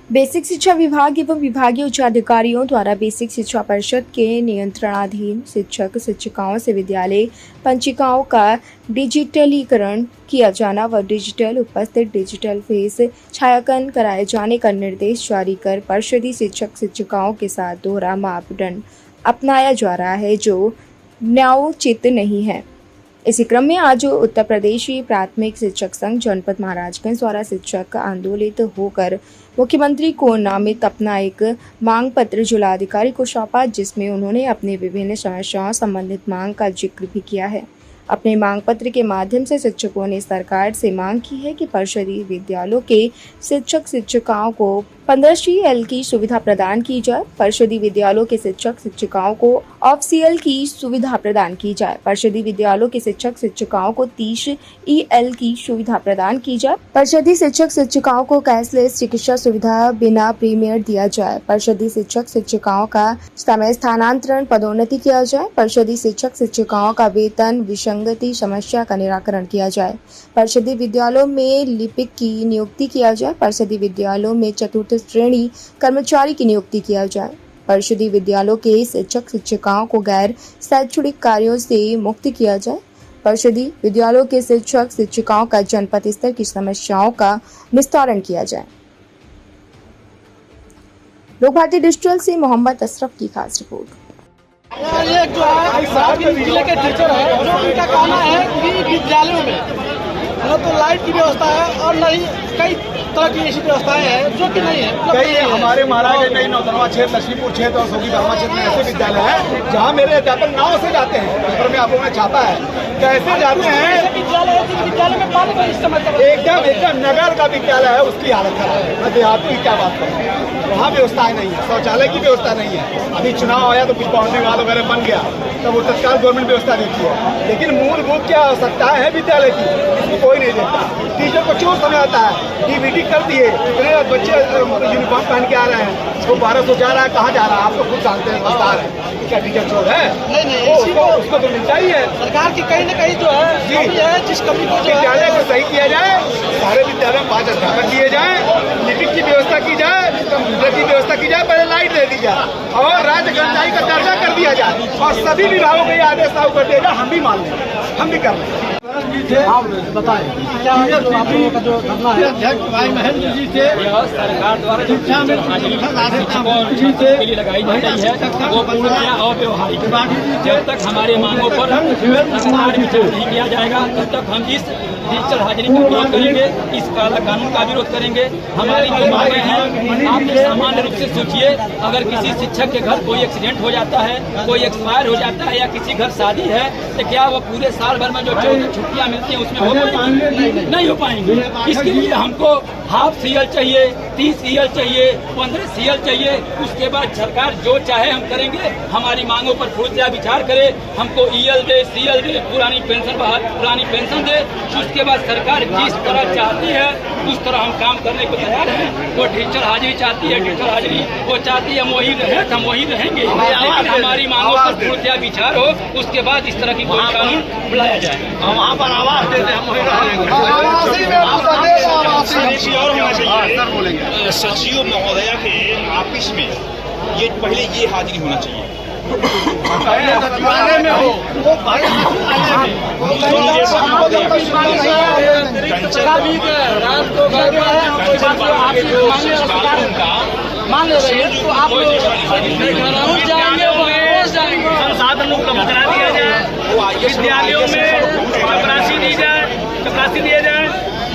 Basic शिक्षा विभाग एवं विभागीय उच्चाधिकारियों द्वारा बेसिक शिक्षा परिषद के नियंत्रणाधीन शिक्षक शिक्षिकाओं से विद्यालय पंचिकाओं का डिजिटलीकरण किया जाना व डिजिटल उपस्थित डिजिटल फेस छायांकन कराए जाने का निर्देश जारी कर परिषदीय शिक्षक शिक्षिकाओं के साथ दोहरा मापदंड अपनाया जा रहा है जो न्यायोचित नहीं है। इसी क्रम में आज उत्तर प्रदेशी प्राथमिक शिक्षक संघ जनपद महाराजगंज द्वारा शिक्षक आंदोलित होकर मुख्यमंत्री को नामित अपना एक मांग पत्र जिलाधिकारी को सौंपा, जिसमें उन्होंने अपनी विभिन्न समस्याओं संबंधित मांग का जिक्र भी किया है। अपने मांग पत्र के माध्यम से शिक्षकों ने सरकार से मांग की है कि परिषदीय विद्यालयों के शिक्षक शिक्षिकाओं को 15 CL की सुविधा प्रदान की जाए। परिषदीय विद्यालयों के शिक्षक शिक्षिकाओं को ऑफसीएल की सुविधा प्रदान की जाए। परिषदीय विद्यालयों के शिक्षक शिक्षिकाओं को 30 EL की सुविधा प्रदान की जाए। परिषदीय शिक्षक शिक्षिकाओं को कैशलेस चिकित्सा सुविधा बिना प्रीमियर दिया जाए। परिषदीय शिक्षक शिक्षिकाओं का समय स्थानांतरण पदोन्नति किया जाए। परिषदीय शिक्षक शिक्षिकाओं का वेतन विसंगति समस्या का निराकरण किया जाए। परिषदीय विद्यालयों में लिपिक की नियुक्ति किया जाए। परिषदीय विद्यालयों में चतुर्थ श्रेणी कर्मचारी की नियुक्ति किया जाए। परिषदीय विद्यालयों के शिक्षक शिक्षिकाओं को गैर शैक्षणिक कार्यों से मुक्त किया जाए। परिषदीय विद्यालयों के शिक्षक शिक्षिकाओं का जनपद स्तर की समस्याओं का निस्तारण किया जाए। लोक भारती डिजिटल से मोहम्मद अशरफ की खास रिपोर्ट। ये जो है जिले के टीचर है जो उनका कहना है कि विद्यालयों में न तो लाइट की व्यवस्था है और न ही कई तरह की ऐसी व्यवस्थाएं हैं जो कि नहीं है। कई हमारे महाराज नई नौतनवा क्षेत्र, लक्ष्मीपुर क्षेत्र और सोगी धर्मा क्षेत्र में ऐसे विद्यालय हैं जहाँ मेरे अध्यापक नाव से जाते हैं। पेपर में आप लोगों ने छापा है कैसे जाते हैं। विद्यालय में पानी का इस्तेमाल एकदम नगर का विद्यालय है, उसकी हालत खराब है। मैं देहाती की क्या बात करूँ, वहाँ व्यवस्थाएं नहीं है, शौचालय की व्यवस्था नहीं है। अभी चुनाव आया तो कुछ बाउंड्री वाल वगैरह बन गया तब वो तत्काल गवर्नमेंट व्यवस्था देती है, लेकिन मूलभूत क्या आवश्यकताएं है विद्यालय की इसको कोई नहीं देखता। टीचर को चोर समय आता है, डीबीटी कर दिए, इतने बच्चे यूनिफॉर्म पहन के आ रहे हैं, वो 1200 जा रहा है, कहाँ जा रहा है आप तो खुद जानते हैं, समझदार है। क्या टीचर चोर है? नहीं उसको तो मिलता ही है। सरकार की कहीं न कहीं जो है जिस कमी को विद्यालय को सही किया जाए, सारे विद्यालय में 5 अध्यापक दिए जाए, लिपिक की व्यवस्था की जाए, कंप्यूटर की व्यवस्था की जाए, पहले लाइट दे दी जाए और राज्य कर्मचारी का दर्जा कर दिया जाए और सभी विभागों को ये आदेश लागू कर दिया जाए। हम भी मान लें, हम भी कर लें। बताएं क्या आप लोगों का जो धरना है अध्यक्ष भाई महेंद्र जी से सरकार द्वारा शिक्षा में के लिए लगाई जा रही है वो पूर्णतया अव्यवहारिक। जब तक हमारे मांगों पर सरकार विचार नहीं किया जाएगा तब तक हम इस डिजिटल हाजिरी का विरोध करेंगे, इस काला कानून का विरोध करेंगे। हमारी जो मांगे हैं आप सामान्य रूप से सोचिए, अगर किसी शिक्षक के घर कोई एक्सीडेंट हो जाता है, कोई एक्सपायर हो जाता है या किसी घर शादी है तो क्या वो पूरे साल भर में जो 14 छुट्टियां मिलती हैं उसमें हो पाएंगी? नहीं हो पाएंगी। इसके लिए हमको हाफ CL चाहिए, 30 CL चाहिए, 15 CL चाहिए। उसके बाद सरकार जो चाहे हम करेंगे। हमारी मांगों पर पूर्णतया विचार करे, हमको EL दे, CL दे, पुरानी पेंशन दे। उसके बाद सरकार जिस तरह चाहती है उस तरह हम काम करने को तैयार हैं। वो डिजिटल हाजिरी चाहती है, डिजिटल हाजिरी वो चाहती है हम वही रहे तो हम वही रहेंगे, लेकिन हमारी मांगों पर पूर्णतया विचार हो, उसके बाद इस तरह की कोई कानून बुलाया जाए। वहाँ पर आवाज देते हम वही रहेंगे। सचिव महोदया के ऑफिस में ये पहले ये हाजिरी होना चाहिए। मान ले रही है तो आप संसाधन उपलब्ध करा दिया जाए, विद्यालयों में चपरासी दी जाए, चपरासी दिए जाए,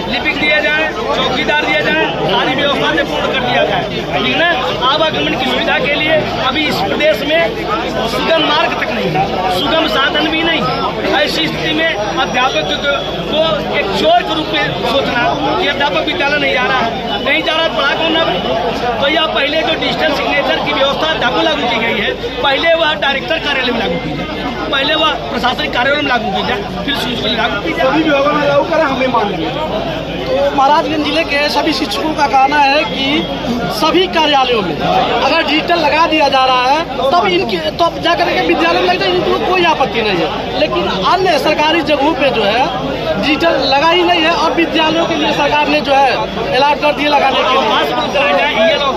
लिपिक दिया जाए, चौकीदार दिया जाए, सारी व्यवस्था से पूर्ण कर दिया जाए। ठीक है, आवागमन की सुविधा के लिए अभी इस प्रदेश में सुगम मार्ग तक नहीं है, सुगम साधन भी नहीं। ऐसी स्थिति में अध्यापक को एक चोर के रूप में सोचना कि अध्यापक विद्यालय नहीं जा रहा है, नहीं जा रहा है, पढ़ा कौन ना। तो यह पहले जो डिजिटल सिग्नेचर की व्यवस्था लागू की गई है, पहले वह डायरेक्टर कार्यालय में लागू की जाए, पहले वह प्रशासनिक कार्यालय में लागू की जाए, फिर सूचना लागू की जाए। सभी विभागों में लागू करें, हमें मान लेंगे। तो महाराजगंज जिले के सभी शिक्षकों का कहना है कि सभी कार्यालयों में अगर डिजिटल लगा दिया जा रहा है तब जाकर के विद्यालय में लगता है, इनको कोई आपत्ति नहीं है, लेकिन अन्य सरकारी जगहों पे जो है डिजिटल लगा ही नहीं है और विद्यालयों के लिए सरकार ने जो है अलॉट कर दिया लगाने के लिए।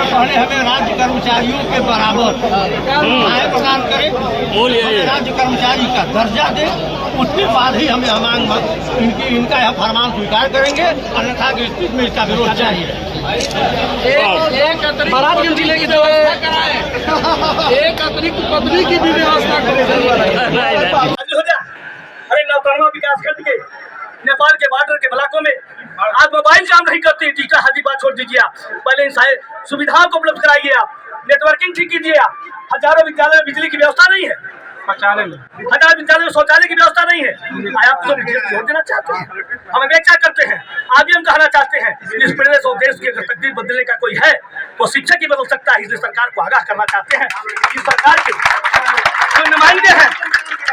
पहले हमें राज्य कर्मचारियों के बराबर न्याय प्रदान करे, राज्य कर्मचारी का दर्जा दे, उसके बाद ही हमें इनका यह फरमान स्वीकार करेंगे, अन्यथा की स्थिति में इसका विरोध चाहिए। महाराजगंज जिले की व्यवस्था कराएं, एक अतिरिक्त पदवी की भी व्यवस्था करें। अरे नौतनवा विकास खंड के नेपाल के बॉर्डर के ब्लॉकों में आज मोबाइल काम नहीं करती, टीका हाजी बात छोड़ दीजिए आप, पहले इन सारे सुविधाओं को उपलब्ध कराइए, आप नेटवर्किंग ठीक कीजिए, आप हजारों विद्यालय में बिजली की व्यवस्था नहीं है, हजार विद्यालय में शौचालय की व्यवस्था नहीं है, आप तो छोड़ देना चाहते हैं, हम अपेक्षा करते हैं, आज भी हम कहना चाहते हैं इस प्रदेश और देश की तकदीर बदलने का कोई है तो शिक्षक ही बदल सकता है, इसलिए सरकार को आगाह करना चाहते हैं कि सरकार के जो नुमाइंदे हैं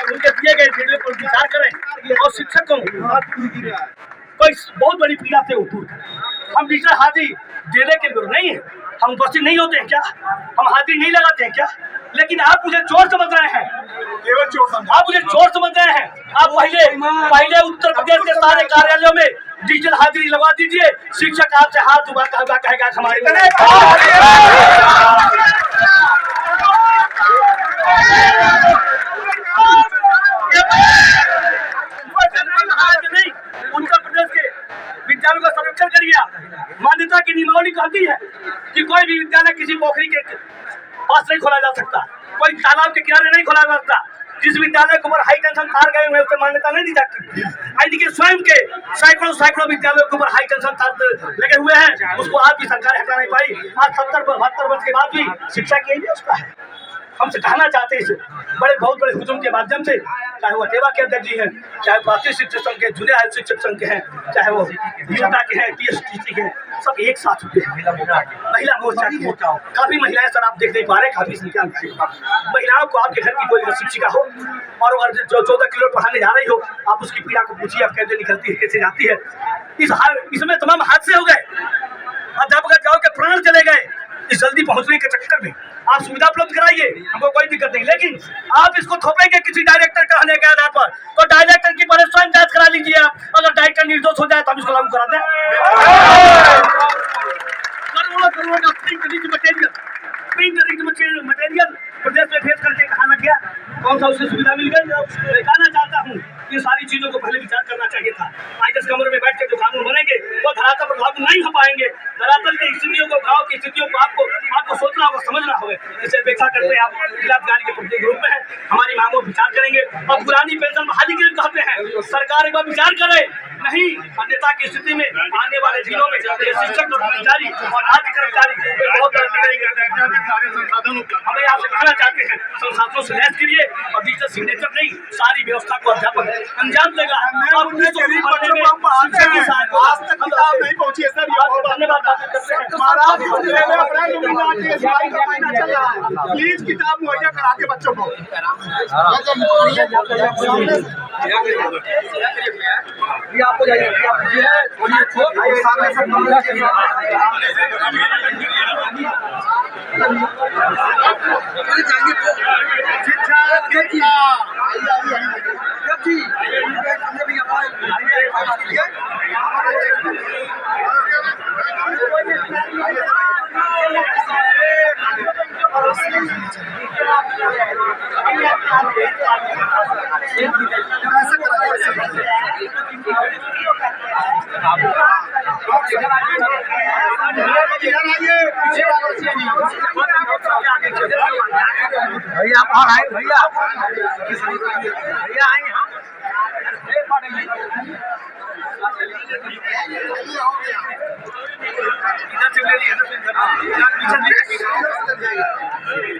उनके दिए गए निर्णय पर विचार करें और शिक्षक को कोई बहुत बड़ी पीड़ा से दूर करें। हम डिजिटल हाजिरी देने के विरुद्ध नहीं है, हम उपस्थित नहीं होते हैं क्या, हम हाजिरी नहीं लगाते हैं क्या, लेकिन आप मुझे चोर समझ रहे हैं, केवल चोर समझ, आप मुझे चोर समझ रहे हैं। आप पहले उत्तर प्रदेश के सारे कार्यालयों में डिजिटल हाजिरी लगवा दीजिए, शिक्षक आपसे हाथ उठाता हुआ कहेगा हमारे उत्तर प्रदेश के विद्यालयों का सर्वेक्षण करिए। मान्यता की नियमावली कहती है कि कोई भी विद्यालय किसी पोखरी के पास नहीं खोला जा सकता, कोई तालाब के किनारे नहीं खोला जा सकता, जिस विद्यालय के ऊपर हाई टेंशन तार गए हुए उसे मान्यता नहीं दी जाती। आज देखिए स्वयं के सैकड़ों विद्यालयों के ऊपर हाई टेंशन तार लगे हुए हैं, उसको आज भी सरकार हटा नहीं पाई। आज 70-72 वर्ष के बाद भी शिक्षा की यही व्यवस्था है। हमसे कहना चाहते हैं बड़े बहुत बड़े हुजूम के माध्यम से, चाहे वो अटेवा के अध्यक्ष जी हैं, चाहे भारतीय शिक्षक संघ के जुड़े आए शिक्षक संघ के हैं, चाहे वो विजोटा के हैं, टीएसटीसी के, सब एक साथ हुए हैं। महिला मोर्चा की काफी महिलाएं सर आप देख नहीं पा रहे, काफी संख्या में महिलाओं को आपके घर की कोई शिक्षिका हो और अगर जो 14 किलो पढ़ाने जा रही हो, आप उसकी पीड़ा को पूछिए, आप कैसे निकलती है, कैसे जाती है। इसमें तमाम हादसे हो गए, अध्यापक के प्राण चले गए इस जल्दी पहुंचने के चक्कर में। आप सुविधा उपलब्ध कराइए, हमको कोई दिक्कत नहीं, लेकिन आप इसको थोपेंगे किसी डायरेक्टर कहने के आधार पर, तो डायरेक्टर की पहले स्वयं जांच करा लीजिए आप, अगर डायरेक्टर निर्दोष हो जाए तो हम इसको लागू करा दें। करोड़ों का प्रिंट मटेरियल प्रदेश में भेज करके कहा लग गया, कौन सा उससे सुविधा मिल गई। मैं कहना चाहता हूँ ये सारी चीजों को पहले विचार करना चाहिए था। आज इस कमरे में बैठ के जो कानून बनेंगे वो धरातल पर लागू नहीं हो पाएंगे। धरातल की स्थितियों को, गाँव की स्थितियों को आपको सोचना होगा, समझना होगा। इसे अपेक्षा करते हैं आप जिलाधिकारी के प्रत्येक ग्रुप में है, हमारी मांगों पर विचार करेंगे। और पुरानी पेंशन बहाली के लिए कहते हैं सरकार एक बार विचार करे, नहीं अन्यथा की स्थिति में आने वाले दिनों में शिक्षक कर्मचारी और राज्य कर्मचारी बहुत हमें आपसे कहना चाहते हैं संसाधनों से लैस करिए और डिजिटल सिग्नेचर नहीं, सारी व्यवस्था को अध्यापक अंजाम देगा। नहीं पहुंची है सर, धन्यवाद करते हैं। प्लीज किताब मुहैया करा के बच्चों को। आपको जाइए भैया बाहर आए, भैया आए यहाँ इधर से